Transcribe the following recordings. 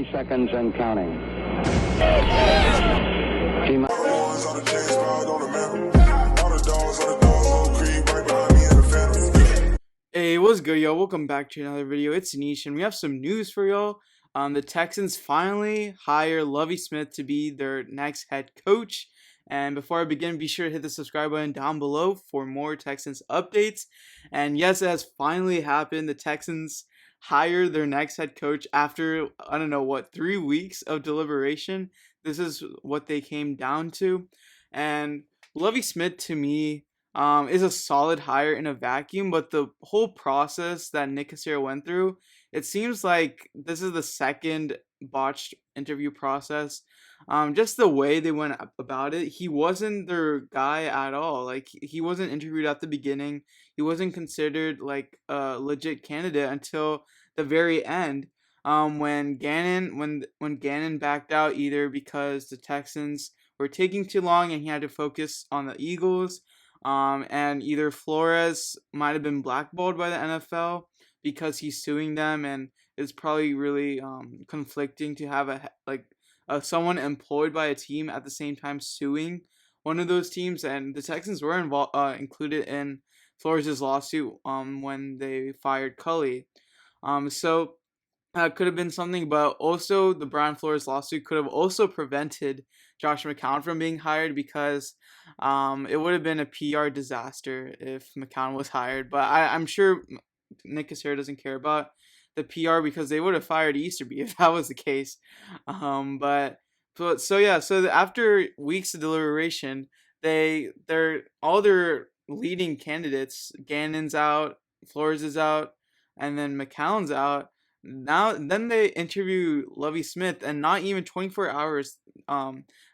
30 seconds and counting. Hey, what's good, y'all? Welcome back to another video. It's Anish, and we have some news for y'all. The Texans finally hire Lovie Smith to be their next head coach. And before I begin, be sure to hit the subscribe button down below for more Texans updates. And yes, it has finally happened. The Texans hired their next head coach after, I don't know what, 3 weeks of deliberation. This is what they came down to. And Lovie Smith, to me, is a solid hire in a vacuum, but the whole process that Nick Caserio went through, it seems like this is the second botched interview process. Just the way they went about it, he wasn't their guy at all. Like, he wasn't interviewed at the beginning. He wasn't considered like a legit candidate until the very end. When Gannon backed out, either because the Texans were taking too long and he had to focus on the Eagles, and either Flores might have been blackballed by the NFL because he's suing them, and it's probably really conflicting to have someone employed by a team at the same time suing one of those teams. And the Texans were included in Flores' lawsuit when they fired Cully. So could have been something, but also the Brian Flores lawsuit could have also prevented Josh McCown from being hired, because it would have been a PR disaster if McCown was hired. But I'm sure Nick Caserio doesn't care about the PR, because they would have fired Easterby if that was the case. So after weeks of deliberation, all their leading candidates, Gannon's out, Flores is out, and then McCown's out. Then they interview Lovie Smith, and not even 24 hours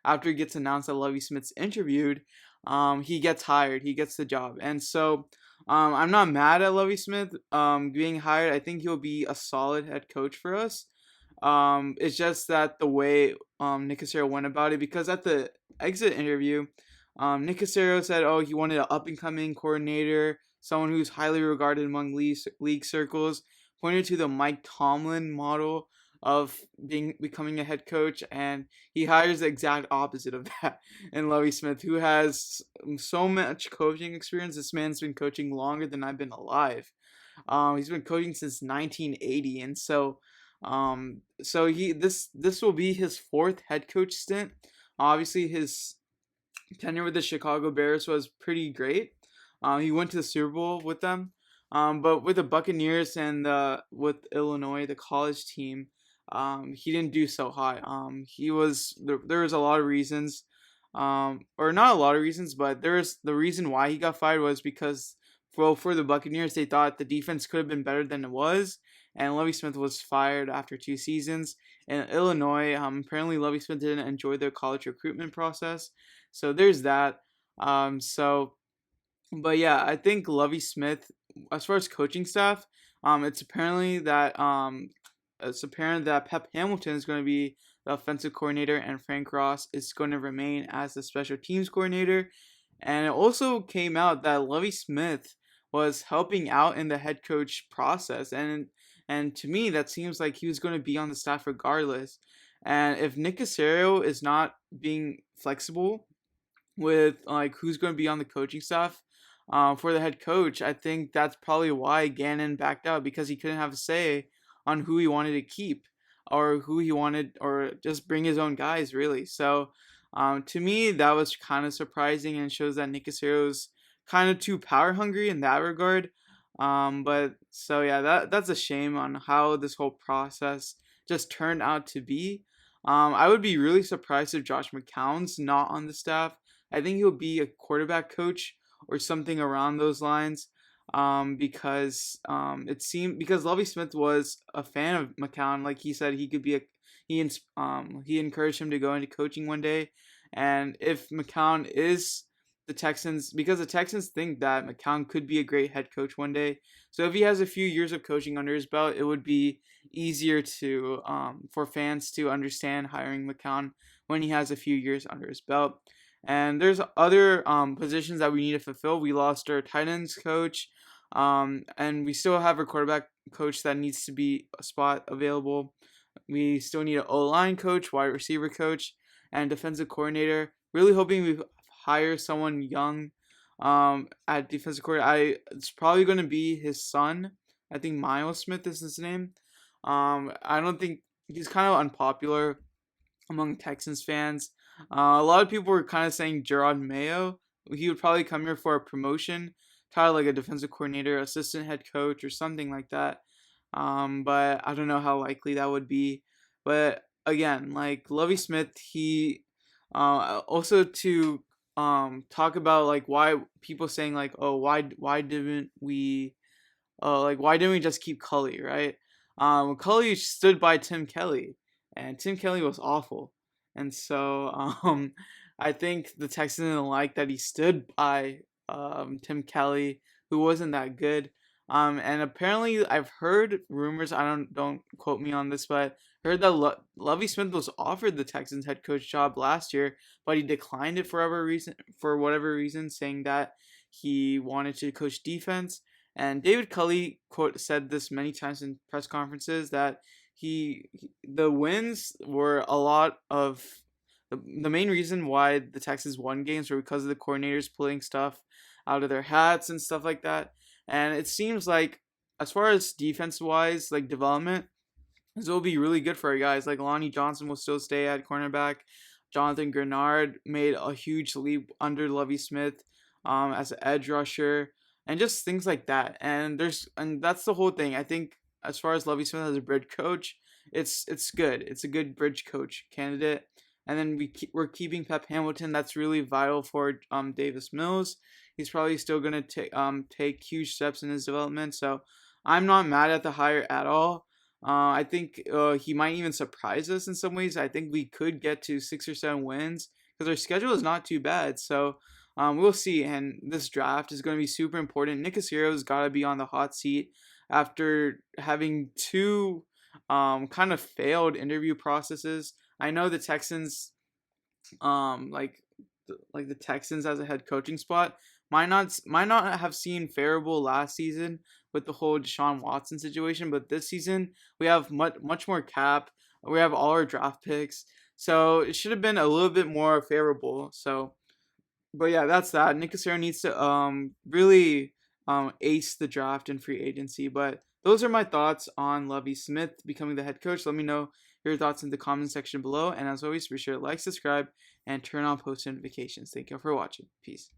after it gets announced that Lovie Smith's interviewed, he gets hired. He gets the job. And so I'm not mad at Lovie Smith being hired. I think he'll be a solid head coach for us. It's just that the way Nick Caserio went about it, because at the exit interview, Nick Caserio said, oh, he wanted an up-and-coming coordinator, someone who's highly regarded among league circles, pointed to the Mike Tomlin model of becoming a head coach, and he hires the exact opposite of that in Lovie Smith, who has so much coaching experience. This man's been coaching longer than I've been alive. He's been coaching since 1980, and so this will be his fourth head coach stint. Obviously, his tenure with the Chicago Bears was pretty great. He went to the Super Bowl with them. But with the Buccaneers and with Illinois, the college team, he didn't do so hot. There was a lot of reasons, or not a lot of reasons, but the reason why he got fired was because for the Buccaneers, they thought the defense could have been better than it was, and Lovie Smith was fired after 2 seasons. In Illinois, apparently Lovie Smith didn't enjoy their college recruitment process, so there's that. But yeah, I think Lovie Smith, as far as coaching staff, it's apparent that Pep Hamilton is going to be the offensive coordinator, and Frank Ross is going to remain as the special teams coordinator. And it also came out that Lovie Smith was helping out in the head coach process, and to me that seems like he was going to be on the staff regardless. And if Nick Caserio is not being flexible with like who's going to be on the coaching staff for the head coach, I think that's probably why Gannon backed out, because he couldn't have a say on who he wanted to keep, or who he wanted, or just bring his own guys, really. So to me, that was kind of surprising, and shows that Nick Caserio's kind of too power hungry in that regard. But so yeah, that's a shame on how this whole process just turned out to be. I would be really surprised if Josh McCown's not on the staff. I think he'll be a quarterback coach or something around those lines, because Lovie Smith was a fan of McCown. Like he said, he encouraged him to go into coaching one day. And if McCown is the Texans, because the Texans think that McCown could be a great head coach one day, so if he has a few years of coaching under his belt, it would be easier for fans to understand hiring McCown when he has a few years under his belt. And there's other positions that we need to fulfill. We lost our tight ends coach, and we still have a quarterback coach that needs to be a spot available. We still need an O-line coach, wide receiver coach, and defensive coordinator. Really hoping we hire someone young at defensive coordinator. It's probably going to be his son. I think Miles Smith is his name. I don't think he's kind of unpopular among Texans fans. A lot of people were kind of saying Gerard Mayo. He would probably come here for a promotion, kind of like a defensive coordinator, assistant head coach, or something like that. But I don't know how likely that would be. But again, like Lovie Smith, he also to talk about like why people saying like, oh, why didn't we like why didn't we just keep Cully, right? Cully stood by Tim Kelly, and Tim Kelly was awful, and so I think the Texans didn't like that he stood by Tim Kelly, who wasn't that good. And apparently I've heard rumors. Don't quote me on this, but heard that Lovie Smith was offered the Texans head coach job last year, but he declined it for whatever reason, saying that he wanted to coach defense. And David Culley quote said this many times in press conferences that the wins were a lot of the main reason why the Texans won games were because of the coordinators pulling stuff out of their hats and stuff like that. And it seems like as far as defense wise, like development, this will be really good for our guys. Like Lonnie Johnson will still stay at cornerback. Jonathan Grenard made a huge leap under Lovie Smith as an edge rusher, and just things like that. And that's the whole thing. I think as far as Lovie Smith as a bridge coach, it's good. It's a good bridge coach candidate. And then we're keeping Pep Hamilton. That's really vital for Davis Mills. He's probably still gonna take huge steps in his development. So I'm not mad at the hire at all. I think he might even surprise us in some ways. I think we could get to 6 or 7 wins because our schedule is not too bad. So we'll see. And this draft is going to be super important. Nick Caserio's got to be on the hot seat after having two kind of failed interview processes. I know the Texans, like the Texans as a head coaching spot might not have seen favorable last season with the whole Deshaun Watson situation, but this season we have much more cap. We have all our draft picks, so it should have been a little bit more favorable. So, but yeah, that's that. Nick Casario needs to really ace the draft and free agency. But those are my thoughts on Lovie Smith becoming the head coach. Let me know your thoughts in the comment section below. And as always, be sure to like, subscribe, and turn on post notifications. Thank you for watching. Peace.